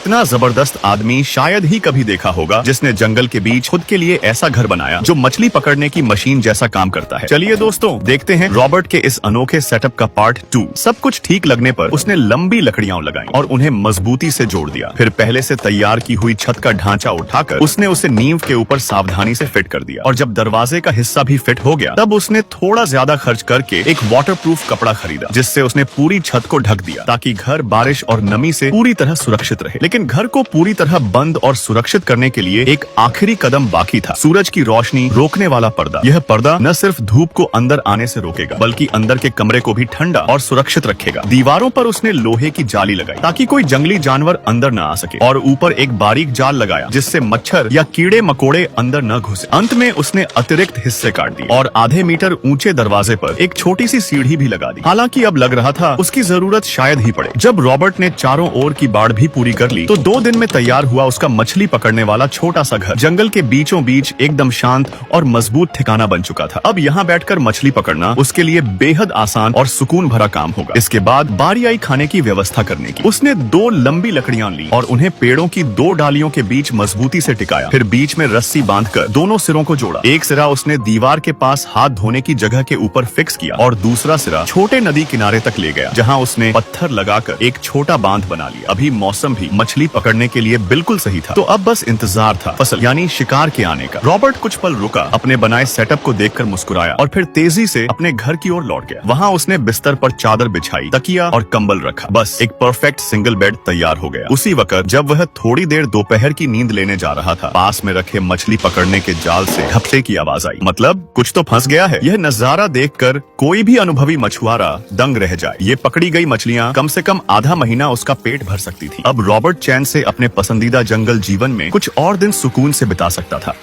इतना जबरदस्त आदमी शायद ही कभी देखा होगा जिसने जंगल के बीच खुद के लिए ऐसा घर बनाया जो मछली पकड़ने की मशीन जैसा काम करता है। चलिए दोस्तों देखते हैं रॉबर्ट के इस अनोखे सेटअप का पार्ट 2। सब कुछ ठीक लगने पर उसने लंबी लकड़ियां लगाई और उन्हें मजबूती से जोड़ दिया। फिर पहले से तैयार की हुई छत का ढांचा उठाकर उसने उसे नींव के ऊपर सावधानी से फिट कर दिया और जब दरवाजे का हिस्सा भी फिट हो गया तब उसने थोड़ा ज्यादा खर्च करके एक वाटरप्रूफ कपड़ा खरीदा जिससे उसने पूरी छत को ढक दिया ताकि घर बारिश और नमी से पूरी तरह सुरक्षित रहे। लेकिन घर को पूरी तरह बंद और सुरक्षित करने के लिए एक आखिरी कदम बाकी था, सूरज की रोशनी रोकने वाला पर्दा। यह पर्दा न सिर्फ धूप को अंदर आने से रोकेगा बल्कि अंदर के कमरे को भी ठंडा और सुरक्षित रखेगा। दीवारों पर उसने लोहे की जाली लगाई ताकि कोई जंगली जानवर अंदर न आ सके और ऊपर एक बारीक जाल लगाया जिससे मच्छर या कीड़े मकोड़े अंदर न घुसे। अंत में उसने अतिरिक्त हिस्से काट दिए और आधे मीटर ऊंचे दरवाजे पर एक छोटी सी सीढ़ी भी लगा दी। हालांकि अब लग रहा था उसकी जरूरत शायद ही पड़े। जब रॉबर्ट ने चारों ओर की बाड़ भी पूरी कर ली तो 2 दिन में तैयार हुआ उसका मछली पकड़ने वाला छोटा सा घर जंगल के बीचों बीच एकदम शांत और मजबूत ठिकाना बन चुका था। अब यहाँ बैठकर मछली पकड़ना उसके लिए बेहद आसान और सुकून भरा काम होगा। इसके बाद बारी आई खाने की व्यवस्था करने की। उसने 2 लंबी लकड़ियां ली और उन्हें पेड़ों की 2 डालियों के बीच मजबूती से टिकाया। फिर बीच में रस्सी बांधकर दोनों सिरों को जोड़ा। एक सिरा उसने दीवार के पास हाथ धोने की जगह के ऊपर फिक्स किया और दूसरा सिरा छोटे नदी किनारे तक ले गया जहाँ उसने पत्थर लगाकर एक छोटा बांध बना लिया। अभी मौसम भी मछली पकड़ने के लिए बिल्कुल सही था, तो अब बस इंतजार था फसल यानी शिकार के आने का। रॉबर्ट कुछ पल रुका, अपने बनाए सेटअप को देखकर मुस्कुराया और फिर तेजी से अपने घर की ओर लौट गया। वहाँ उसने बिस्तर पर चादर बिछाई, तकिया और कंबल रखा। बस एक परफेक्ट सिंगल बेड तैयार हो गया। उसी वक्त जब वह थोड़ी देर दोपहर की नींद लेने जा रहा था, पास में रखे मछली पकड़ने के जाल से झपटे की आवाज आई। मतलब कुछ तो फंस गया है। यह नजारा देखकर कोई भी अनुभवी मछुआरा दंग रह जाए। ये पकड़ी गई मछलियाँ कम से कम आधा महीना उसका पेट भर सकती थी। अब रॉबर्ट चैन से अपने पसंदीदा जंगल जीवन में कुछ और दिन सुकून से बिता सकता था।